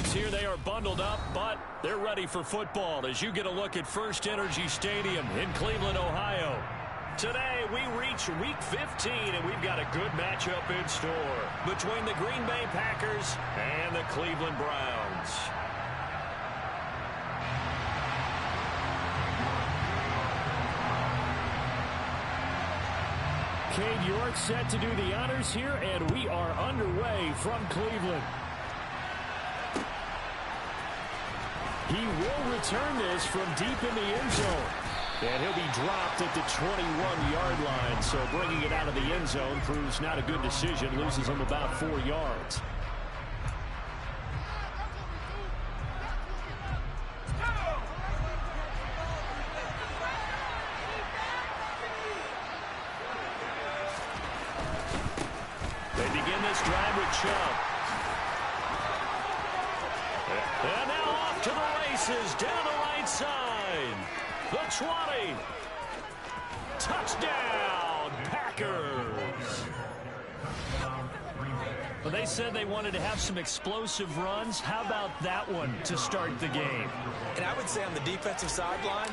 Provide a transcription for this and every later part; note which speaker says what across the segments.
Speaker 1: offense here. They are bundled up, but they're ready for football as you get a look at First Energy Stadium in Cleveland, Ohio. Today, we reach Week 15, and we've got a good matchup in store between the Green Bay Packers and the Cleveland Browns. Cade York set to do the honors here, and we are underway from Cleveland. He will return this from deep in the end zone. And he'll be dropped at the 21-yard line. So bringing it out of the end zone proves not a good decision. Loses him about 4 yards. They begin this drive with Chubb. And now off to the races down the right side. The 20. Touchdown, Packers. Well, they said they wanted to have some explosive runs. How about that one to start the game?
Speaker 2: And I would say on the defensive sideline,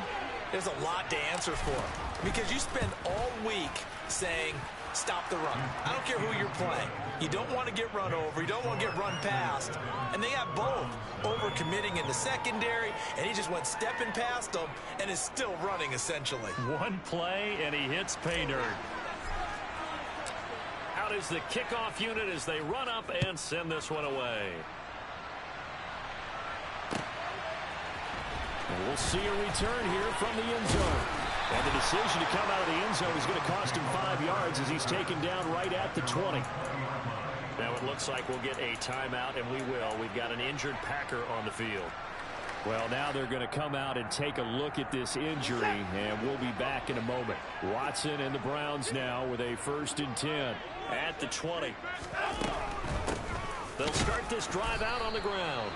Speaker 2: there's a lot to answer for. Because you spend all week saying, stop the run. I don't care who you're playing. You don't want to get run over. You don't want to get run past. And they have both. Overcommitting in the secondary, and he just went stepping past them and is still running, essentially.
Speaker 1: One play, and he hits pay dirt. Out is the kickoff unit as they run up and send this one away. And we'll see a return here from the end zone. And the decision to come out of the end zone is going to cost him 5 yards as he's taken down right at the 20. Now it looks like we'll get a timeout, and we will. We've got an injured Packer on the field. Well, now they're going to come out and take a look at this injury, and we'll be back in a moment. Watson and the Browns now with a 1st and 10 at the 20. They'll start this drive out on the ground.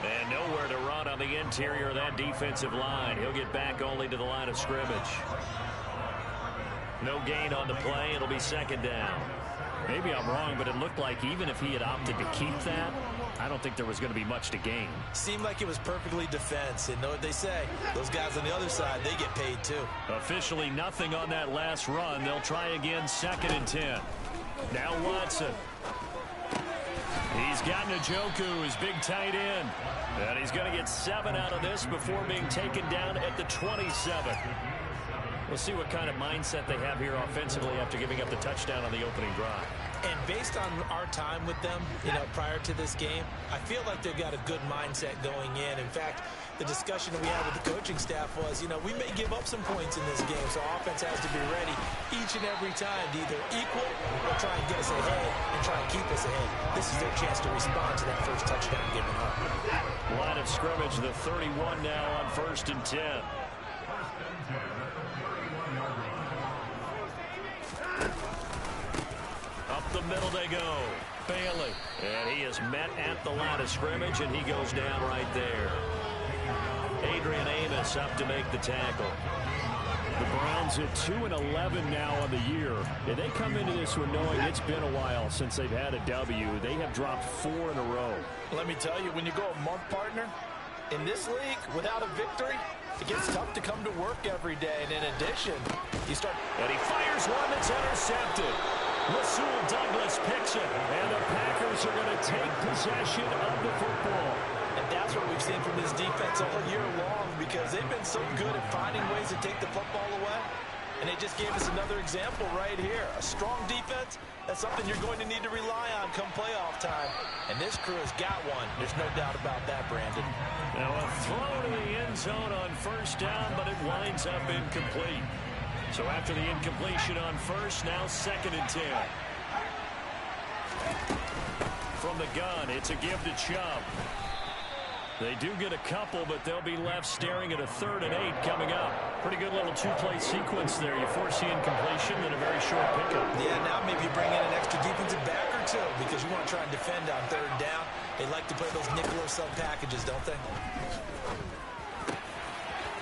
Speaker 1: And nowhere to run on the interior of that defensive line. He'll get back only to the line of scrimmage. No gain on the play. It'll be 2nd down. Maybe I'm wrong, but it looked like even if he had opted to keep that, I don't think there was going to be much to gain.
Speaker 2: Seemed like it was perfectly defense. And know what they say? Those guys on the other side, they get paid too.
Speaker 1: Officially nothing on that last run. They'll try again 2nd and 10. Now Watson. He's got Njoku, his big tight end. And he's going to get 7 out of this before being taken down at the 27. We'll see what kind of mindset they have here offensively after giving up the touchdown on the opening drive.
Speaker 2: And based on our time with them, prior to this game, I feel like they've got a good mindset going in. In fact, the discussion that we had with the coaching staff was, we may give up some points in this game, so offense has to be ready each and every time to either equal or try and get us ahead and try and keep us ahead. This is their chance to respond to that first touchdown given up.
Speaker 1: Line of scrimmage, the 31 now on 1st and 10. Up the middle they go. Bailey. And he is met at the line of scrimmage, and he goes down right there. Adrian Amos up to make the tackle. The Browns at 2-11 now on the year. And they come into this one knowing it's been a while since they've had a W. They have dropped 4 in a row.
Speaker 2: Let me tell you, when you go a month, partner, in this league, without a victory, it gets tough to come to work every day. And in addition, you start...
Speaker 1: And he fires one that's intercepted. Rasul Douglas picks it. And the Packers are going to take possession of the football.
Speaker 2: And that's what we've seen from this defense all year long, because they've been so good at finding ways to take the football away. And they just gave us another example right here. A strong defense, that's something you're going to need to rely on come playoff time. And this crew has got one. There's no doubt about that, Brandon.
Speaker 1: Now a throw to the end zone on 1st down, but it winds up incomplete. So after the incompletion on 1st, now 2nd and 10. From the gun, it's a give to Chubb. They do get a couple, but they'll be left staring at a 3rd and 8 coming up. Pretty good little 2-play sequence there. You force the incompletion, then a very short pickup.
Speaker 2: Yeah, now maybe you bring in an extra defensive back or two, because you want to try and defend on 3rd down. They like to play those nickel or sub packages, don't they?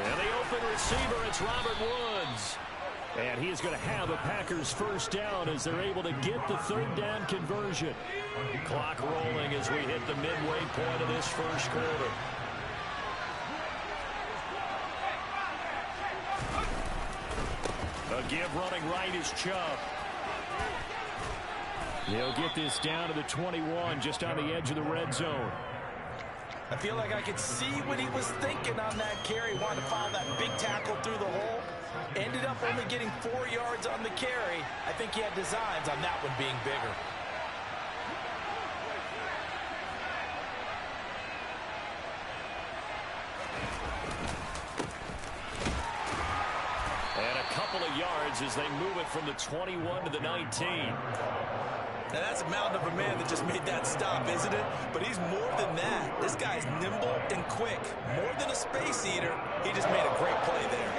Speaker 1: And the open receiver, it's Robert Woods. And he is going to have a Packers first down as they're able to get the third down conversion. Clock rolling as we hit the midway point of this first quarter. A give running right is Chubb. He'll get this down to the 21, just on the edge of the red zone.
Speaker 2: I feel like I could see what he was thinking on that carry. Wanted to follow that big tackle through the hole. Ended up only getting 4 yards on the carry. I think he had designs on that one being bigger.
Speaker 1: And a couple of yards as they move it from the 21 to the 19.
Speaker 2: Now, that's a mountain of a man that just made that stop, isn't it? But he's more than that. This guy's nimble and quick. More than a space eater, he just made a great play there.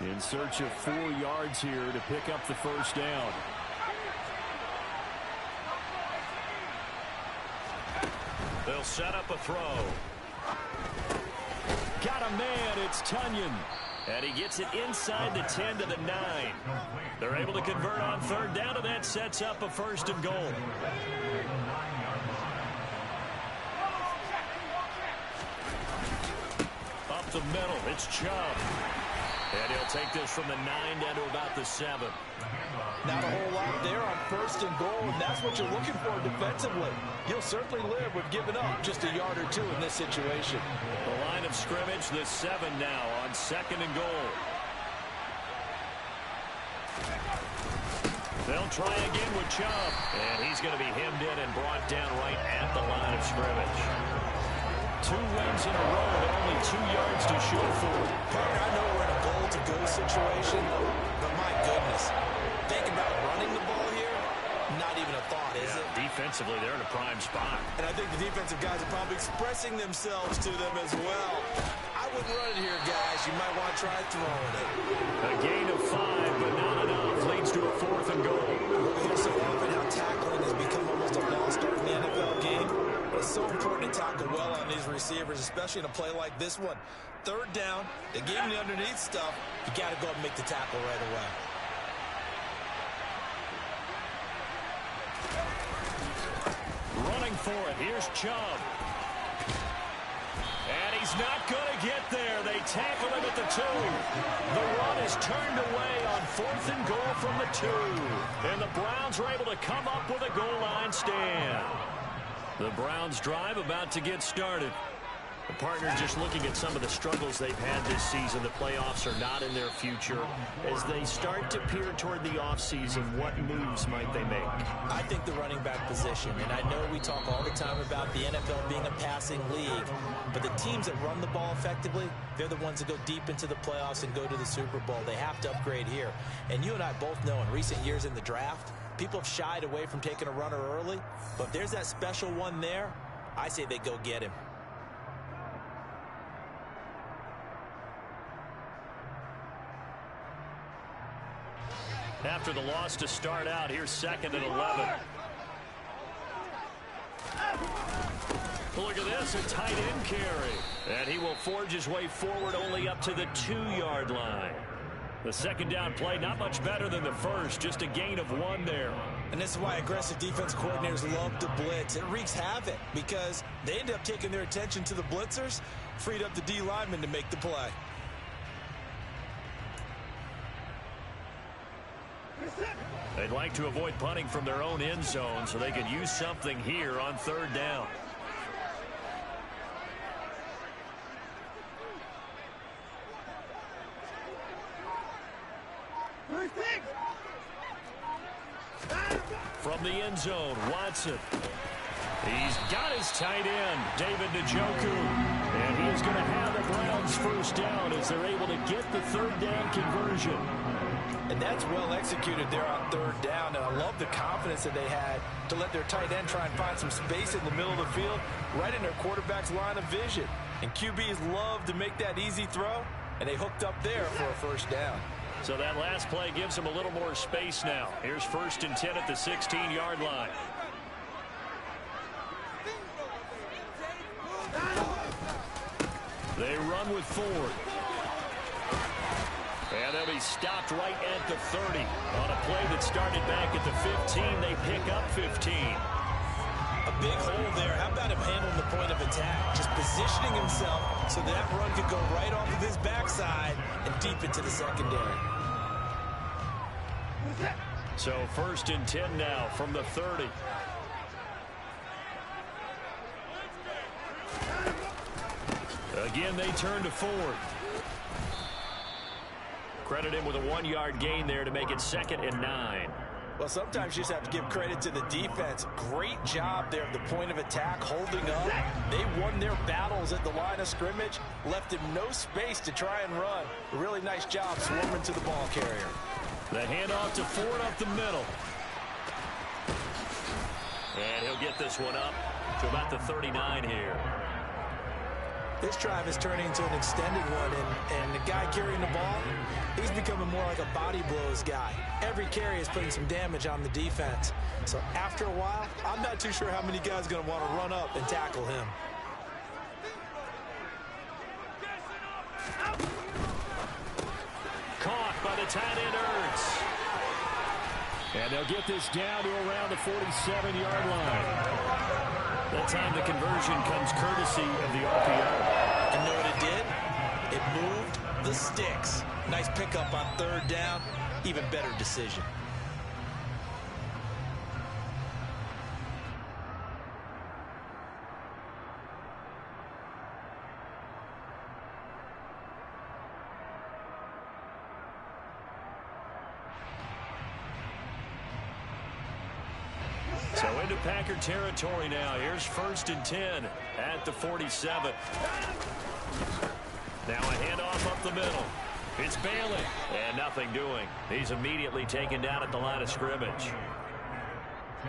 Speaker 1: In search of 4 yards here to pick up the first down. They'll set up a throw. Got a man, it's Tunyon. And he gets it inside the 10 to the 9. They're able to convert on third down, and that sets up a first and goal. Up the middle, it's Chubb. And he'll take this from the 9 down to about the 7.
Speaker 2: Not a whole lot there on first and goal, and that's what you're looking for defensively. You'll certainly live with giving up just a yard or two in this situation.
Speaker 1: The line of scrimmage, the 7 now on second and goal. They'll try again with Chubb, and he's going to be hemmed in and brought down right at the line of scrimmage. 2 wins in a row, but only 2 yards to show for.
Speaker 2: Partner, I know we're in a goal-to-go situation, but my goodness, think about running the ball here. Not even a thought, is it?
Speaker 1: Defensively, they're in a prime spot.
Speaker 2: And I think the defensive guys are probably expressing themselves to them as well. I wouldn't run it here, guys. You might want to try throwing it.
Speaker 1: A gain of 5, but not enough. Leads to a 4th and goal.
Speaker 2: We hear so often how tackling has become almost a lost art in the NFL game. But it's so important to tackle well on these receivers, especially in a play like this one. Third down, they gave him the underneath stuff. You got to go and make the tackle right away.
Speaker 1: Running for it. Here's Chubb. And he's not going to get there. They tackle him at the 2. The run is turned away on 4th and goal from the 2. And the Browns are able to come up with a goal line stand. The Browns drive about to get started. The partner just looking at some of the struggles they've had this season. The playoffs are not in their future. As they start to peer toward the offseason, what moves might they make?
Speaker 2: I think the running back position, and I know we talk all the time about the NFL being a passing league, but the teams that run the ball effectively, they're the ones that go deep into the playoffs and go to the Super Bowl. They have to upgrade here. And you and I both know in recent years in the draft, people have shied away from taking a runner early, but if there's that special one there, I say they go get him.
Speaker 1: After the loss to start out, here's 2nd and 11. Look at this, a tight end carry. And he will forge his way forward only up to the 2-yard line. The second down play, not much better than the first, just a gain of 1 there.
Speaker 2: And this is why aggressive defense coordinators love to blitz. It wreaks havoc because they end up taking their attention to the blitzers, freed up the D lineman to make the play.
Speaker 1: They'd like to avoid punting from their own end zone so they could use something here on third down. From the end zone, Watson. He's got his tight end, David Njoku. And he is going to have the Browns first down as they're able to get the third down conversion.
Speaker 2: And that's well executed there on third down. And I love the confidence that they had to let their tight end try and find some space in the middle of the field, right in their quarterback's line of vision. And QBs love to make that easy throw, and they hooked up there for a first down.
Speaker 1: So that last play gives them a little more space now. Here's 1st and 10 at the 16-yard line. They run with Ford. And they'll be stopped right at the 30. On a play that started back at the 15, they pick up 15.
Speaker 2: A big hole there. How about him handling the point of attack? Just positioning himself so that run could go right off of his backside and deep into the secondary.
Speaker 1: So 1st and 10 now from the 30. Again, they turn to Ford. Credit him with a 1-yard gain there to make it 2nd and 9.
Speaker 2: Well, sometimes you just have to give credit to the defense. Great job there at the point of attack, holding up. They won their battles at the line of scrimmage, left him no space to try and run. A really nice job swarming to the ball carrier.
Speaker 1: The handoff to Ford up the middle. And he'll get this one up to about the 39 here.
Speaker 2: This drive is turning into an extended one, and the guy carrying the ball, he's becoming more like a body blows guy. Every carry is putting some damage on the defense. So after a while, I'm not too sure how many guys are going to want to run up and tackle him.
Speaker 1: Caught by the tight end, Ertz. And they'll get this down to around the 47-yard line. That time the conversion comes courtesy of the RPO.
Speaker 2: And know what it did? It moved the sticks. Nice pickup on 3rd down. Even better decision.
Speaker 1: So into Packer territory now. Here's 1st and 10 at the 47. Now a handoff up the middle. It's Bailey. And nothing doing. He's immediately taken down at the line of scrimmage.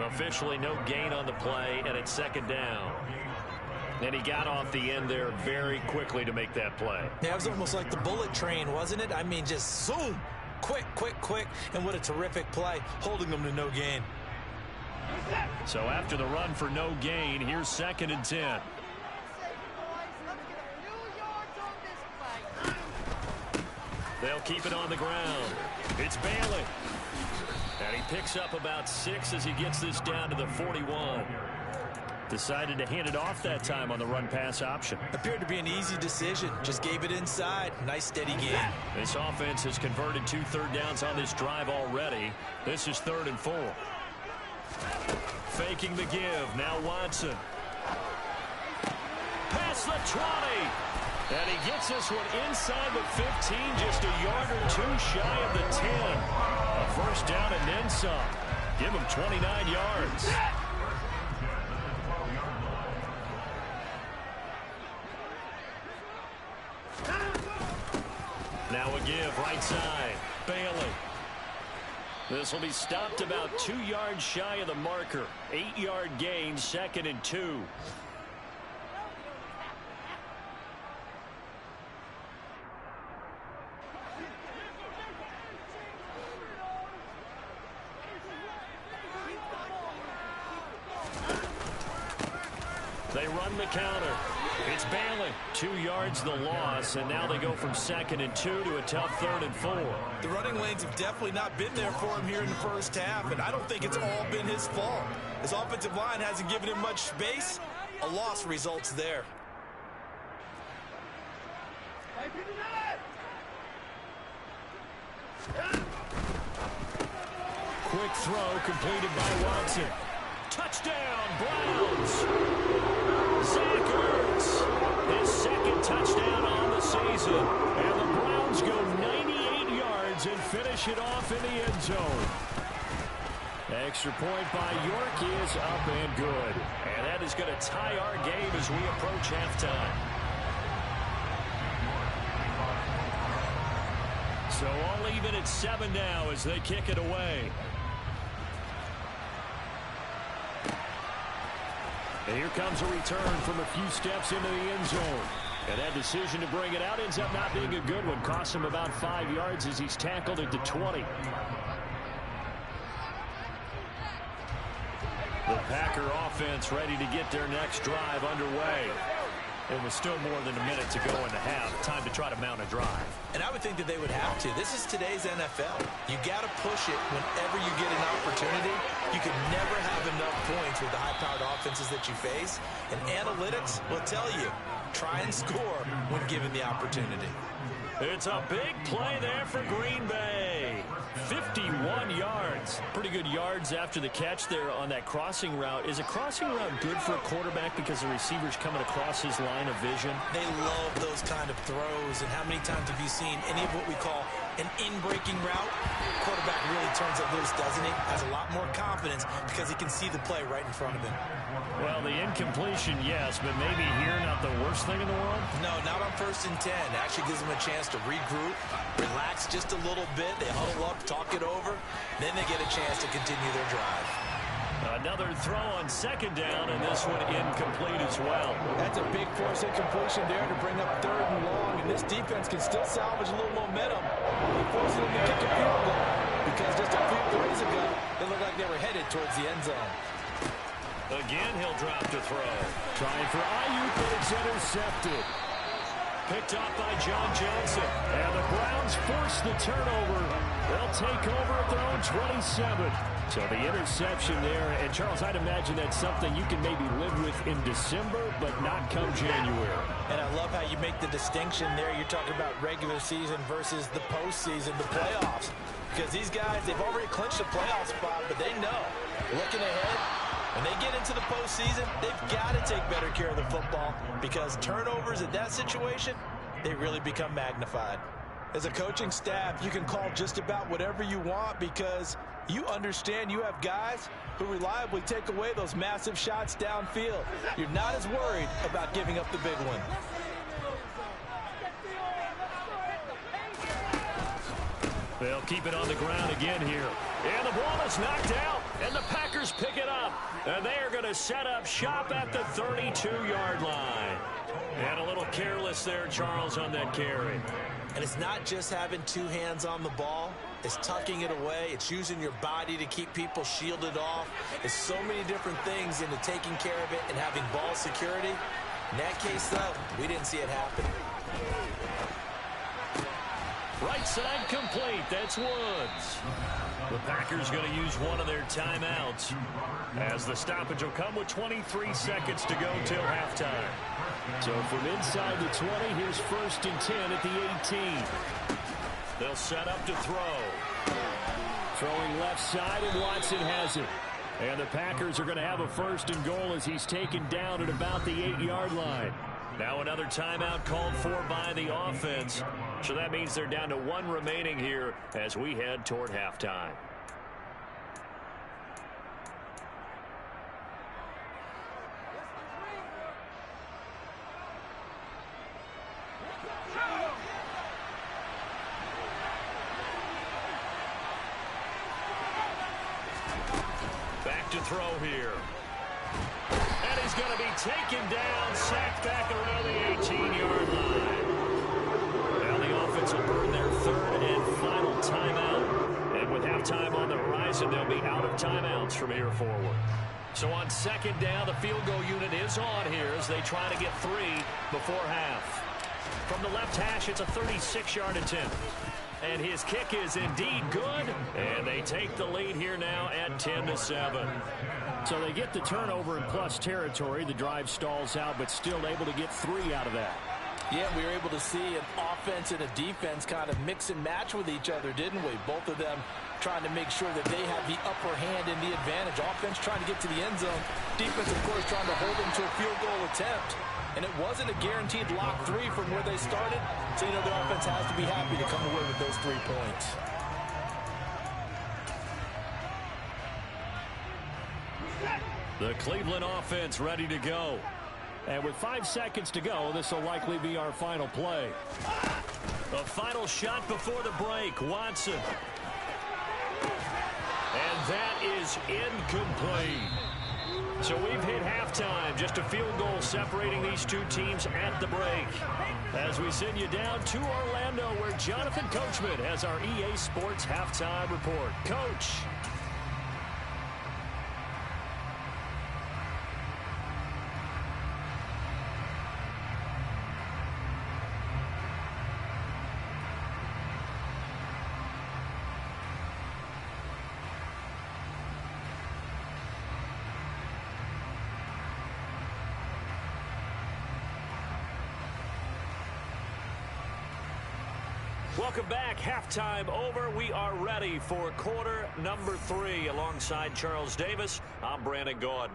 Speaker 1: Officially no gain on the play, and it's 2nd down. And he got off the end there very quickly to make that play.
Speaker 2: Yeah, it was almost like the bullet train, wasn't it? I mean, just zoom. Quick, quick, quick. And what a terrific play, holding them to no gain.
Speaker 1: So after the run for no gain, here's 2nd and 10. They'll keep it on the ground. It's Bailey. And he picks up about 6 as he gets this down to the 41. Decided to hand it off that time on the run-pass option.
Speaker 2: Appeared to be an easy decision. Just gave it inside. Nice, steady gain.
Speaker 1: This offense has converted 2 third downs on this drive already. This is 3rd and 4. Faking the give. Now Watson. Past the 20. And he gets this one inside the 15, just a yard or 2 shy of the 10. A 1st down and then some. Give him 29 yards. Now a give right side. Bailey. This will be stopped about 2 yards shy of the marker. 8-yard gain, 2nd and 2. They run the counter. It's Bailey. 2 yards the loss, and now they go from 2nd and 2 to a tough 3rd and 4.
Speaker 2: The running lanes have definitely not been there for him here in the 1st half, and I don't think it's all been his fault. His offensive line hasn't given him much space. A loss results there.
Speaker 1: Quick throw completed by Watson. Touchdown, Browns. Zach Ertz, his 2nd touchdown on the season. And the Browns go 98 yards and finish it off in the end zone. Extra point by York is up and good. And that is going to tie our game as we approach halftime. So all even at 7 now as they kick it away. And here comes a return from a few steps into the end zone. And that decision to bring it out ends up not being a good one. Costs him about 5 yards as he's tackled at the 20. The Packer offense ready to get their next drive underway. It was still more than a minute to go in the half. Time to try to mount a drive.
Speaker 2: And I would think that they would have to. This is today's NFL. You got to push it whenever you get an opportunity. You can never have enough points with the high-powered offenses that you face. And analytics will tell you, try and score when given the opportunity.
Speaker 1: It's a big play there for Green Bay. 51 yards. Pretty good yards after the catch there on that crossing route. Is a crossing route good for a quarterback because the receiver's coming across his line of vision?
Speaker 2: They love those kind of throws. And how many times have you seen any of what we call an in-breaking route? Quarterback really turns it loose, doesn't he? Has a lot more confidence because he can see the play right in front of him.
Speaker 1: Well, the incompletion, yes, but maybe here not the worst thing in the world?
Speaker 2: No, not on 1st and 10. Actually gives them a chance to regroup, relax just a little bit. They huddle up, talk it over. Then they get a chance to continue their drive.
Speaker 1: Another throw on 2nd down, and this one incomplete as well.
Speaker 2: That's a big force incompletion there to bring up 3rd and long, and this defense can still salvage a little momentum. Forcing them to kick a field goal because just a few plays ago, they looked like they were headed towards the end zone.
Speaker 1: Again, he'll drop to throw. Trying for Ayuk, but it's intercepted. Picked up by John Johnson. And the Browns force the turnover. They'll take over at their own 27. So the interception there. And, Charles, I'd imagine that's something you can maybe live with in December, but not come January.
Speaker 2: And I love how you make the distinction there. You're talking about regular season versus the postseason, the playoffs. Because these guys, they've already clinched a playoff spot, but they know, looking ahead, when they get into the postseason, they've got to take better care of the football because turnovers in that situation, they really become magnified. As a coaching staff, you can call just about whatever you want because you understand you have guys who reliably take away those massive shots downfield. You're not as worried about giving up the big one.
Speaker 1: They'll keep it on the ground again here. And the ball is knocked out, and the Packers pick it up. And they are going to set up shop at the 32-yard line. And a little careless there, Charles, on that carry.
Speaker 2: And it's not just having two hands on the ball. It's tucking it away. It's using your body to keep people shielded off. It's so many different things into taking care of it and having ball security. In that case, though, we didn't see it happen.
Speaker 1: Right side complete. That's Woods. The Packers going to use one of their timeouts as the stoppage will come with 23 seconds to go till halftime. So from inside the 20, here's 1st and 10 at the 18. They'll set up to throw. Throwing left side, and Watson has it. And the Packers are going to have a 1st and goal as he's taken down at about the 8-yard line. Now another timeout called for by the offense. So that means they're down to one remaining here as we head toward halftime. Back to throw here. And he's going to be taken down, sacked back around the 18-yard line. Now the offense will burn their 3rd and final timeout. And with halftime on the horizon, they'll be out of timeouts from here forward. So on 2nd down, the field goal unit is on here as they try to get 3 before half. From the left hash, it's a 36-yard attempt. And his kick is indeed good. And they take the lead here now at 10-7. So they get the turnover in plus territory. The drive stalls out, but still able to get 3 out of that.
Speaker 2: Yeah, we were able to see an offense and a defense kind of mix and match with each other, didn't we? Both of them trying to make sure that they have the upper hand and the advantage. Offense trying to get to the end zone. Defense, of course, trying to hold them to a field goal attempt. And it wasn't a guaranteed lock 3 from where they started. So, you know, the offense has to be happy to come away with those 3 points.
Speaker 1: The Cleveland offense ready to go. And with 5 seconds to go, this will likely be our final play. The final shot before the break, Watson. And that is incomplete. So we've hit halftime, just a field goal separating these two teams at the break. As we send you down to Orlando, where Jonathan Coachman has our EA Sports halftime report. Coach. Welcome back. Halftime over. We are ready for quarter number 3. Alongside Charles Davis, I'm Brandon Gaudin.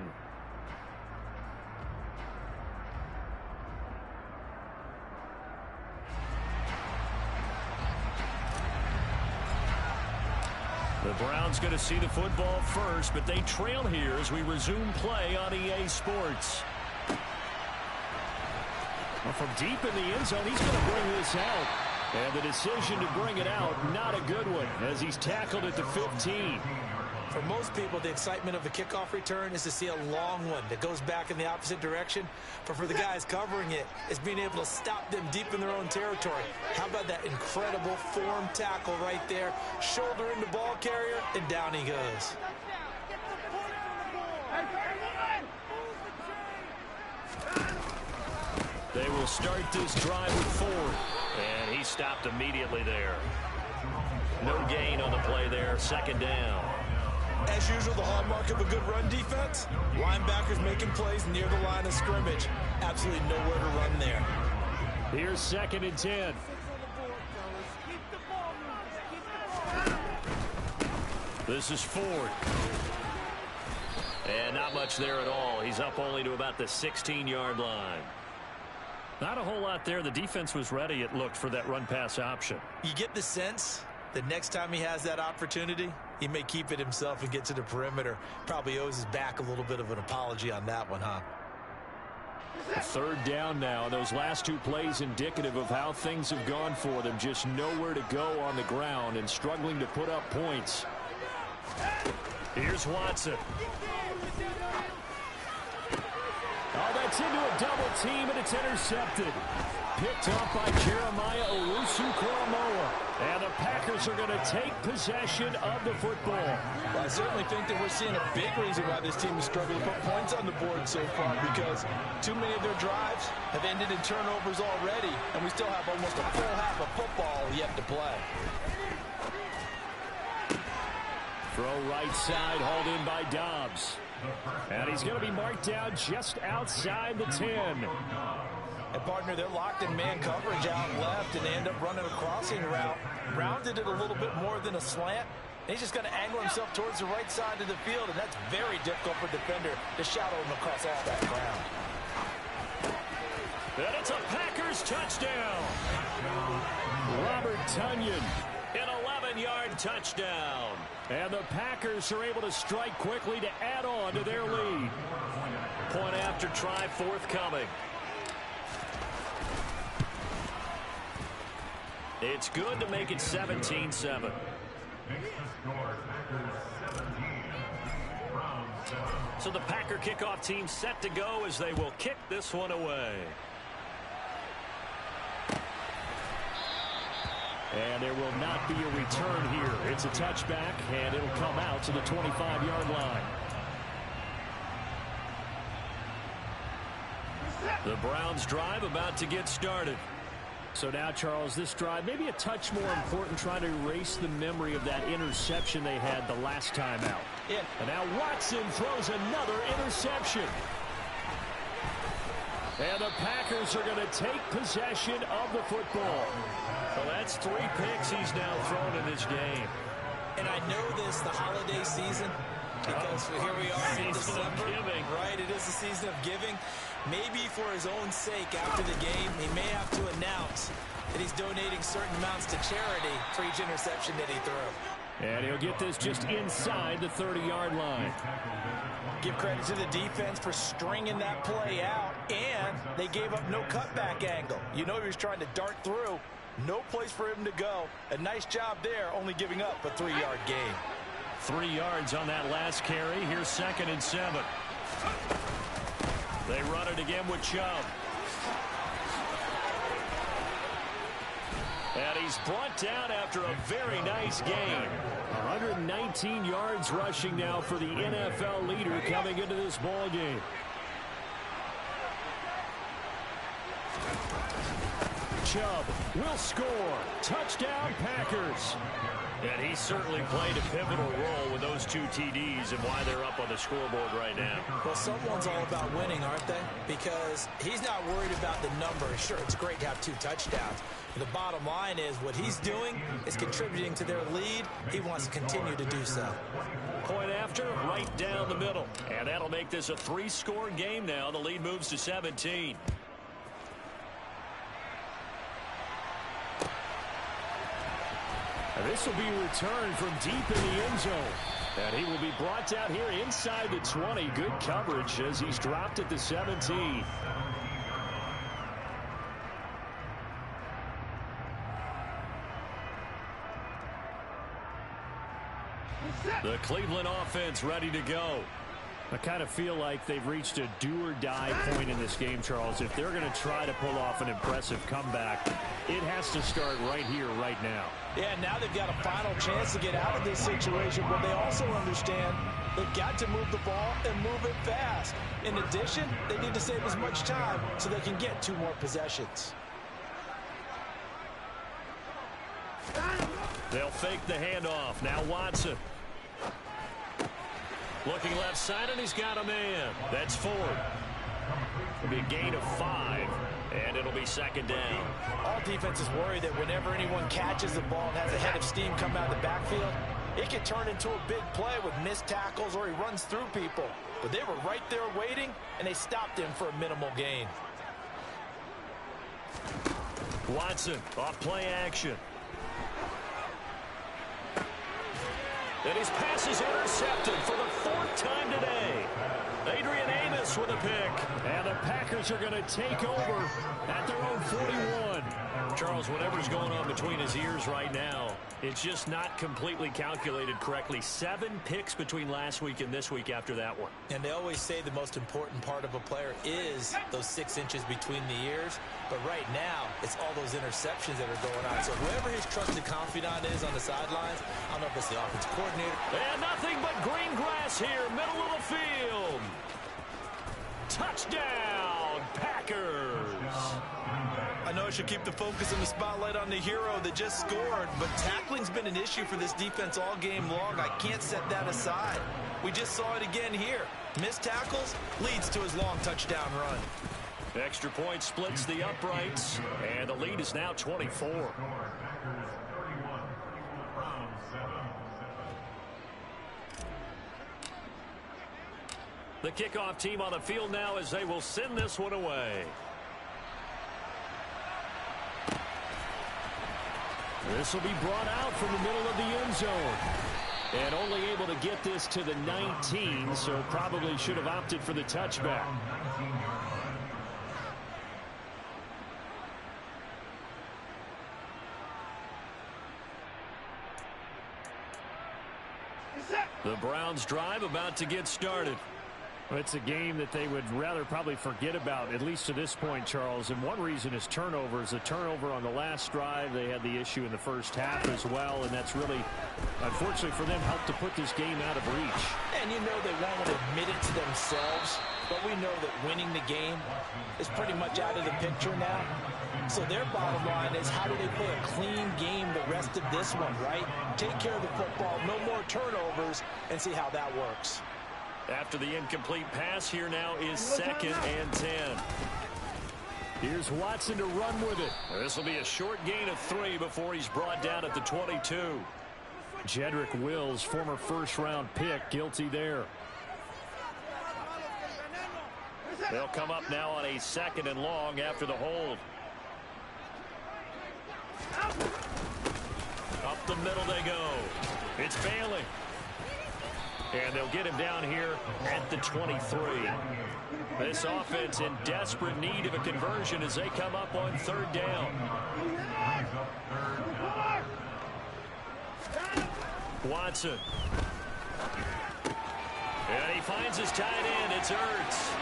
Speaker 1: The Browns going to see the football first, but they trail here as we resume play on EA Sports. Well, from deep in the end zone, he's going to bring this out. And the decision to bring it out, not a good one, as he's tackled at the 15.
Speaker 2: For most people, the excitement of the kickoff return is to see a long one that goes back in the opposite direction. But for the guys covering it, it's being able to stop them deep in their own territory. How about that incredible form tackle right there? Shoulder into ball carrier, and down he goes.
Speaker 1: They will start this drive with Ford. And he stopped immediately there. No gain on the play there. Second down.
Speaker 2: As usual, the hallmark of a good run defense, linebackers making plays near the line of scrimmage. Absolutely nowhere to run there.
Speaker 1: Here's 2nd and 10. This is Ford. And not much there at all. He's up only to about the 16-yard line. Not a whole lot there. The defense was ready, it looked, for that run-pass option.
Speaker 2: You get the sense that next time he has that opportunity, he may keep it himself and get to the perimeter. Probably owes his back a little bit of an apology on that one, huh?
Speaker 1: 3rd down now. Those last 2 plays indicative of how things have gone for them. Just nowhere to go on the ground and struggling to put up points. Here's Watson. Oh, that's into a double team, and it's intercepted. Picked up by Jeremiah Owusu-Koramoah. And the Packers are going to take possession of the football.
Speaker 2: Well, I certainly think that we're seeing a big reason why this team is struggling to put points on the board so far, because too many of their drives have ended in turnovers already, and we still have almost a full half of football yet to play.
Speaker 1: Throw right side, hauled in by Dobbs. And he's going to be marked down just outside the 10.
Speaker 2: And, partner, they're locked in man coverage out left, and they end up running a crossing route. Rounded it a little bit more than a slant. And he's just going to angle himself towards the right side of the field, and that's very difficult for a defender to shadow him across all that ground.
Speaker 1: And it's a Packers touchdown. Robert Tonyan, an 11-yard touchdown. And the Packers are able to strike quickly to add on to their lead. Point after try forthcoming. It's good to make it 17-7. So the Packer kickoff team set to go as they will kick this one away. And there will not be a return here. It's a touchback, and it'll come out to the 25-yard line. The Browns drive about to get started. So now, Charles, this drive maybe a touch more important, trying to erase the memory of that interception they had the last time out.
Speaker 2: Yeah.
Speaker 1: And now Watson throws another interception. And the Packers are going to take possession of the football. Well, that's 3 picks he's now thrown in this game.
Speaker 2: And I know this, the holiday season, because here we are in December. Right, it is the season of giving. Maybe for his own sake after the game, he may have to announce that he's donating certain amounts to charity for each interception that he threw.
Speaker 1: And he'll get this just inside the 30-yard line.
Speaker 2: Give credit to the defense for stringing that play out, and they gave up no cutback angle. You know he was trying to dart through. No place for him to go. A nice job there, only giving up a 3-yard gain.
Speaker 1: 3 yards on that last carry. Here's 2nd and 7. They run it again with Chubb. And he's brought down after a very nice game. 119 yards rushing now for the NFL leader coming into this ball game. Chubb will score. Touchdown, Packers. And he certainly played a pivotal role with those 2 TDs and why they're up on the scoreboard right now.
Speaker 2: Well, someone's all about winning, aren't they? Because he's not worried about the number. Sure, it's great to have 2 touchdowns. But the bottom line is what he's doing is contributing to their lead. He wants to continue to do so.
Speaker 1: Point after, right down the middle. And that'll make this a 3-score game now. The lead moves to 17. This will be returned from deep in the end zone. And he will be brought down here inside the 20. Good coverage as he's dropped at the 17. The Cleveland offense ready to go. I kind of feel like they've reached a do-or-die point in this game, Charles. If they're going to try to pull off an impressive comeback, it has to start right here, right now.
Speaker 2: Yeah, now they've got a final chance to get out of this situation, but they also understand they've got to move the ball and move it fast. In addition, they need to save as much time so they can get 2 more possessions.
Speaker 1: They'll fake the handoff. Now Watson. Looking left side, and he's got a man. That's Ford. It'll be a gain of 5, and it'll be 2nd down.
Speaker 2: All defenses worry that whenever anyone catches the ball and has a head of steam come out of the backfield, it can turn into a big play with missed tackles or he runs through people. But they were right there waiting, and they stopped him for a minimal gain.
Speaker 1: Watson off play action. And his pass is intercepted for the 4th time today. Adrian Amos with a pick. And the Packers are going to take over at their own 41. Charles, whatever's going on between his ears right now, it's just not completely calculated correctly. 7 picks between last week and this week after that one.
Speaker 2: And they always say the most important part of a player is those 6 inches between the ears. But right now, it's all those interceptions that are going on. So whoever his trusted confidant is on the sidelines, I don't know if it's the offensive coordinator.
Speaker 1: And nothing but green grass here, middle of the field. Touchdown, Packers.
Speaker 2: I know I should keep the focus and the spotlight on the hero that just scored, but tackling's been an issue for this defense all game long. I can't set that aside. We just saw it again here. Missed tackles leads to his long touchdown run.
Speaker 1: Extra point splits the uprights, and the lead is now 24. The kickoff team on the field now as they will send this one away. This will be brought out from the middle of the end zone. And only able to get this to the 19, so probably should have opted for the touchback. The Browns drive about to get started. Well, it's a game that they would rather probably forget about, at least to this point, Charles. And one reason is turnovers. A turnover on the last drive. They had the issue in the first half as well. And that's really, unfortunately for them, helped to put this game out of reach.
Speaker 2: And you know they won't admit it to themselves. But we know that winning the game is pretty much out of the picture now. So their bottom line is, how do they play a clean game the rest of this one, right? Take care of the football, no more turnovers, and see how that works.
Speaker 1: After the incomplete pass, here now is 2nd and 10. Here's Watson to run with it. This will be a short gain of 3 before he's brought down at the 22. Jedrick Wills, former first-round pick, guilty there. They'll come up now on a 2nd and long after the hold. Up the middle they go. It's Bailey. And they'll get him down here at the 23. This offense in desperate need of a conversion as they come up on 3rd down. Watson. And he finds his tight end. It's Ertz.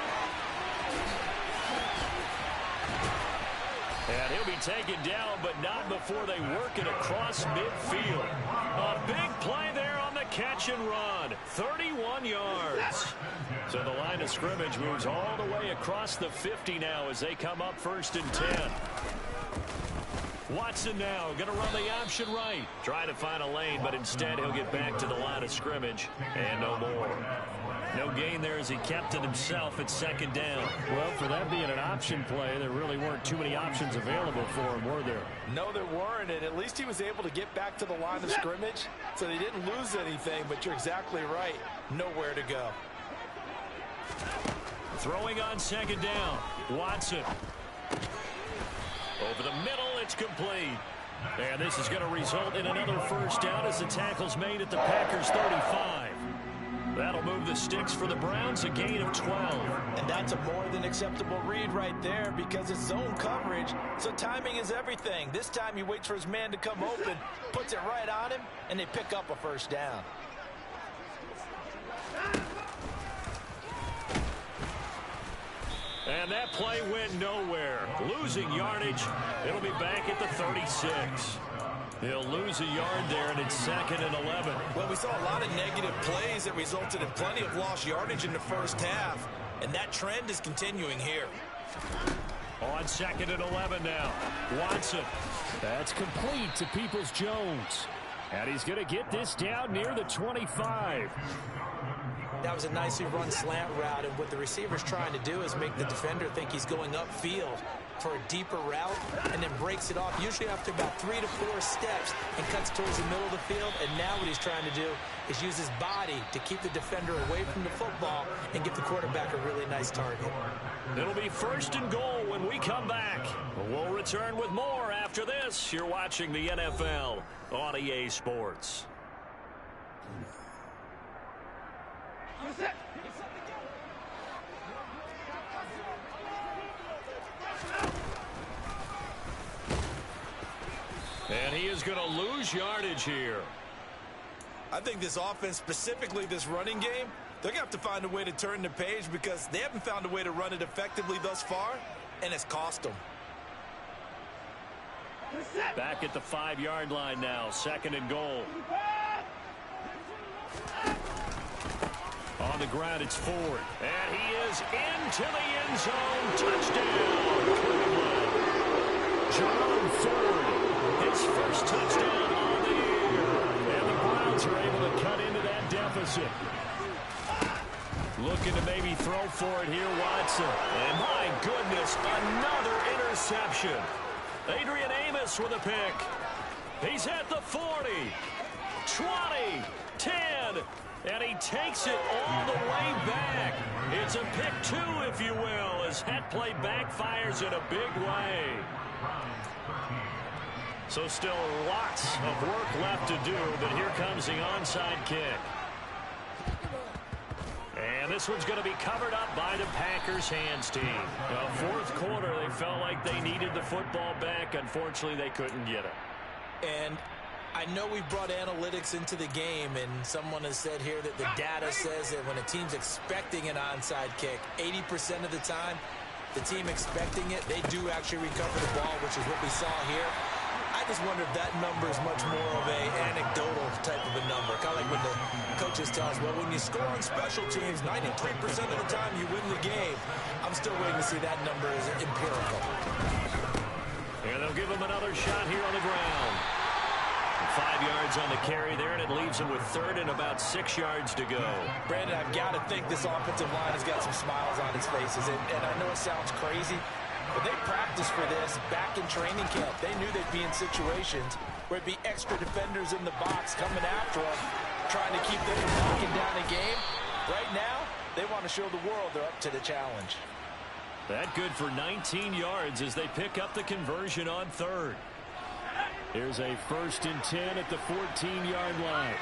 Speaker 1: And he'll be taken down, but not before they work it across midfield. A big play there on the catch and run. 31 yards. So the line of scrimmage moves all the way across the 50 now as they come up 1st and 10. Watson now going to run the option right. Trying to find a lane, but instead he'll get back to the line of scrimmage and no more. No gain there as he kept it himself at second down.
Speaker 3: Well, for that being an option play, there really weren't too many options available for him, were there?
Speaker 2: No, there weren't, and at least he was able to get back to the line of scrimmage, so they didn't lose anything, but you're exactly right. Nowhere to go.
Speaker 1: Throwing on second down. Watson. Over the middle, it's complete. And this is going to result in another first down as the tackle's made at the Packers' 35. That'll move the sticks for the Browns, a gain of 12.
Speaker 2: And that's a more than acceptable read right there because it's zone coverage, so timing is everything. This time he waits for his man to come open, puts it right on him, and they pick up a first down.
Speaker 1: And that play went nowhere. Losing yardage. It'll be back at the 36. He'll lose a yard there, and it's 2nd and 11.
Speaker 2: Well, we saw a lot of negative plays that resulted in plenty of lost yardage in the first half, and that trend is continuing here.
Speaker 1: On 2nd and 11 now. Watson.
Speaker 3: That's complete to Peoples-Jones. And he's going to get this down near the 25.
Speaker 2: That was a nicely run slant route, and what the receiver's trying to do is make the defender think he's going upfield for a deeper route and then breaks it off, usually after about 3 to 4 steps, and cuts towards the middle of the field. And now what he's trying to do is use his body to keep the defender away from the football and give the quarterback a really nice target.
Speaker 1: It'll be 1st and goal when we come back. We'll return with more after this. You're watching the NFL on EA Sports. And he is going to lose yardage here.
Speaker 2: I think this offense, specifically this running game, they're going to have to find a way to turn the page because they haven't found a way to run it effectively thus far, and it's cost them.
Speaker 1: Back at the 5-yard line now, 2nd and goal. On the ground, it's Ford. And he is into the end zone. Touchdown, Cleveland. Jerome Ford, his first touchdown on the year. And the Browns are able to cut into that deficit. Looking to maybe throw for it here, Watson. And my goodness, another interception. Adrian Amos with a pick. He's at the 40, 20, 10. And he takes it all the way back. It's a pick 2, if you will, as that play backfires in a big way. So still lots of work left to do, but here comes the onside kick. And this one's going to be covered up by the Packers hands team. Well, 4th quarter, they felt like they needed the football back. Unfortunately, they couldn't get it.
Speaker 2: And I know we brought analytics into the game, and someone has said here that the data says that when a team's expecting an onside kick, 80% of the time, the team expecting it, they do actually recover the ball, which is what we saw here. I just wonder if that number is much more of a anecdotal type of a number. Kind of like when the coaches tell us, well, when you score on special teams, 93% of the time you win the game. I'm still waiting to see that number as empirical.
Speaker 1: And they'll give him another shot here on the ground. 5 yards on the carry there, and it leaves him with 3rd and about 6 yards to go.
Speaker 2: Brandon, I've got to think this offensive line has got some smiles on its faces, and I know it sounds crazy, but they practiced for this back in training camp. They knew they'd be in situations where it'd be extra defenders in the box coming after them, trying to keep them from knocking down a game. Right now, they want to show the world they're up to the challenge.
Speaker 1: That good for 19 yards as they pick up the conversion on 3rd. Here's a 1st and 10 at the 14-yard line.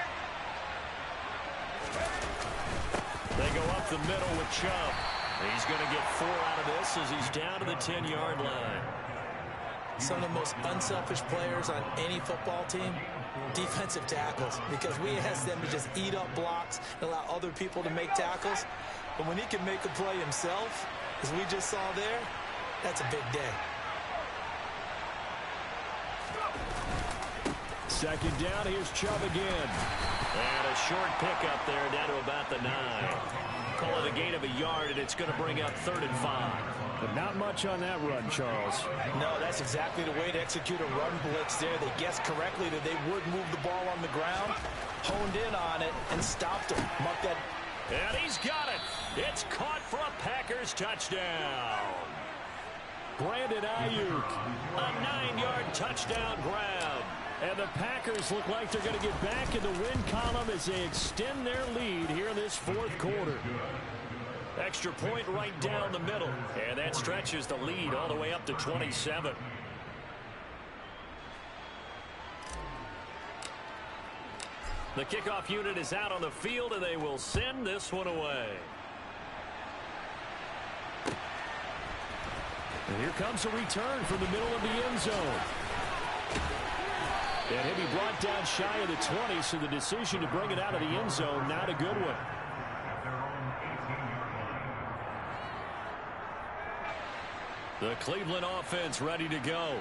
Speaker 1: They go up the middle with Chubb. He's going to get 4 out of this as he's down to the 10-yard line.
Speaker 2: Some of the most unselfish players on any football team, defensive tackles, because we ask them to just eat up blocks and allow other people to make tackles. But when he can make a play himself, as we just saw there, that's a big day.
Speaker 3: Second down, here's Chubb again.
Speaker 1: And a short pickup there down to about the 9. Call it a gain of a yard, and it's going to bring up 3rd and 5.
Speaker 3: But not much on that run, Charles.
Speaker 2: No, that's exactly the way to execute a run blitz there. They guessed correctly that they would move the ball on the ground, honed in on it, and stopped him. Mark that.
Speaker 1: And he's got it. It's caught for a Packers touchdown.
Speaker 3: Brandon Ayuk.
Speaker 1: A 9-yard touchdown grab.
Speaker 3: And the Packers look like they're going to get back in the win column as they extend their lead here in this 4th quarter.
Speaker 1: Extra point right down the middle. And that stretches the lead all the way up to 27. The kickoff unit is out on the field, and they will send this one away.
Speaker 3: And here comes a return from the middle of the end zone. And he'll be brought down shy of the 20, so the decision to bring it out of the end zone, not a good one.
Speaker 1: The Cleveland offense ready to go.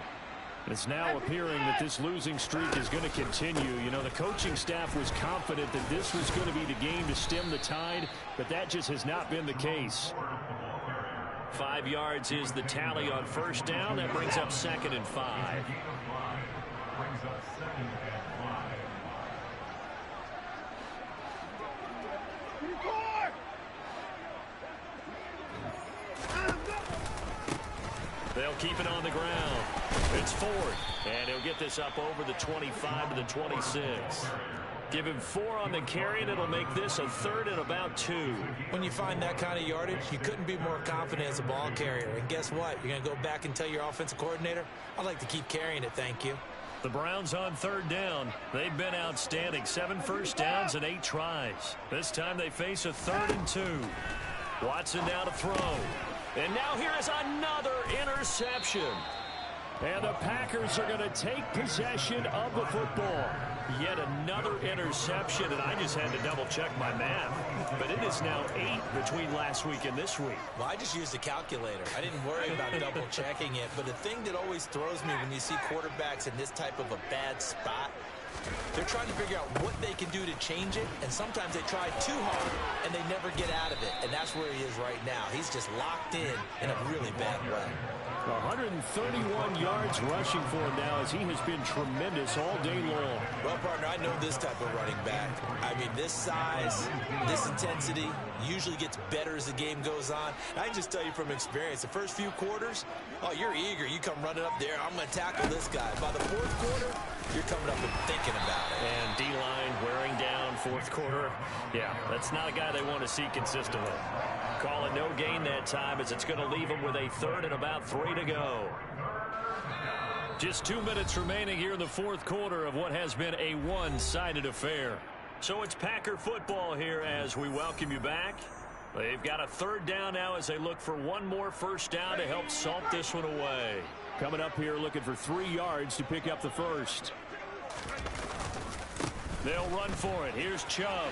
Speaker 3: It's now appearing that this losing streak is going to continue. You know, the coaching staff was confident that this was going to be the game to stem the tide, but that just has not been the case.
Speaker 1: 5 yards is the tally on first down. That brings up 2nd and 5. They'll keep it on the ground. It's Ford, and he'll get this up over the 25 to the 26. Give him 4 on the carry, and it'll make this a 3rd and about 2.
Speaker 2: When you find that kind of yardage, you couldn't be more confident as a ball carrier. And guess what? You're going to go back and tell your offensive coordinator, I'd like to keep carrying it, thank you.
Speaker 1: The Browns on 3rd down. They've been outstanding. 7 first downs and 8 tries. This time they face a 3rd and 2. Watson now to throw. And now here is another interception.
Speaker 3: And the Packers are going to take possession of the football.
Speaker 1: Yet another interception, and I just had to double-check my math. But it is now 8 between last week and this week.
Speaker 2: Well, I just used a calculator. I didn't worry about double-checking it. But the thing that always throws me when you see quarterbacks in this type of a bad spot, they're trying to figure out what they can do to change it, and sometimes they try too hard, and they never get out of it. And that's where he is right now. He's just locked in a really bad way.
Speaker 3: 131 yards rushing for him now as he has been tremendous all day long.
Speaker 2: Well, partner, I know this type of running back. I mean, this size, this intensity usually gets better as the game goes on. And I can just tell you from experience, the first few quarters, oh, you're eager. You come running up there, I'm going to tackle this guy. By the 4th quarter, you're coming up and thinking about it.
Speaker 1: And D-line wearing down 4th quarter. Yeah, that's not a guy they want to see consistently. Call it no gain that time as it's going to leave him with a 3rd and about 3 to go. Just 2 minutes remaining here in the 4th quarter of what has been a one-sided affair. So it's Packer football here as we welcome you back. They've got a 3rd down now as they look for one more first down to help salt this one away.
Speaker 3: Coming up here looking for 3 yards to pick up the first.
Speaker 1: They'll run for it. Here's Chubb.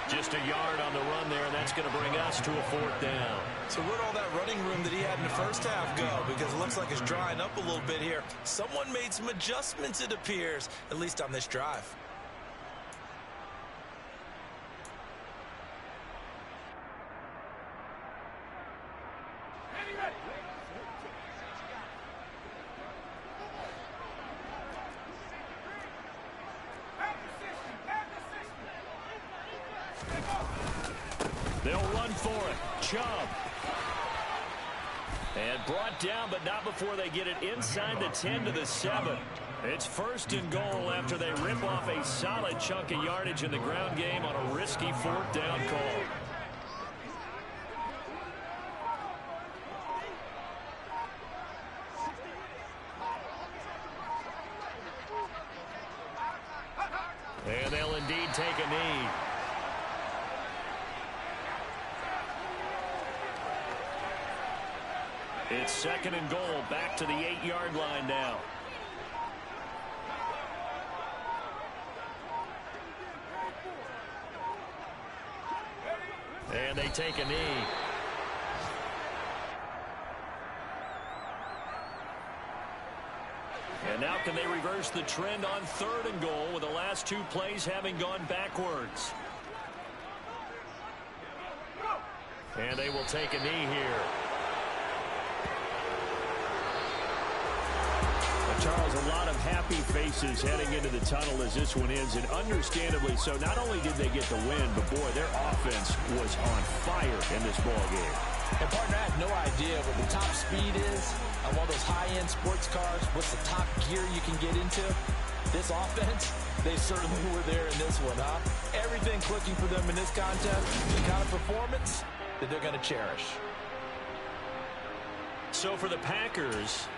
Speaker 1: Just a yard on the run there, and that's going to bring us to a 4th down.
Speaker 2: So where'd all that running room that he had in the first half go? Because it looks like it's drying up a little bit here. Someone made some adjustments, it appears, at least on this drive.
Speaker 1: They'll run for it. Chubb. And brought down, but not before they get it inside the 10 to the 7. It's 1st and goal after they rip off a solid chunk of yardage in the ground game on a risky 4th down call. And they'll indeed take a knee. It's 2nd and goal, back to the 8-yard line now. And they take a knee. And now can they reverse the trend on 3rd and goal with the last 2 plays having gone backwards? And they will take a knee here. Charles, a lot of happy faces heading into the tunnel as this one ends, and understandably so. Not only did they get the win, but, boy, their offense was on fire in this ball game.
Speaker 2: And, partner, I have no idea what the top speed is on one of those high-end sports cars. What's the top gear you can get into? This offense, they certainly were there in this one, huh? Everything clicking for them in this contest, the kind of performance that they're going to cherish.
Speaker 1: So for the Packers,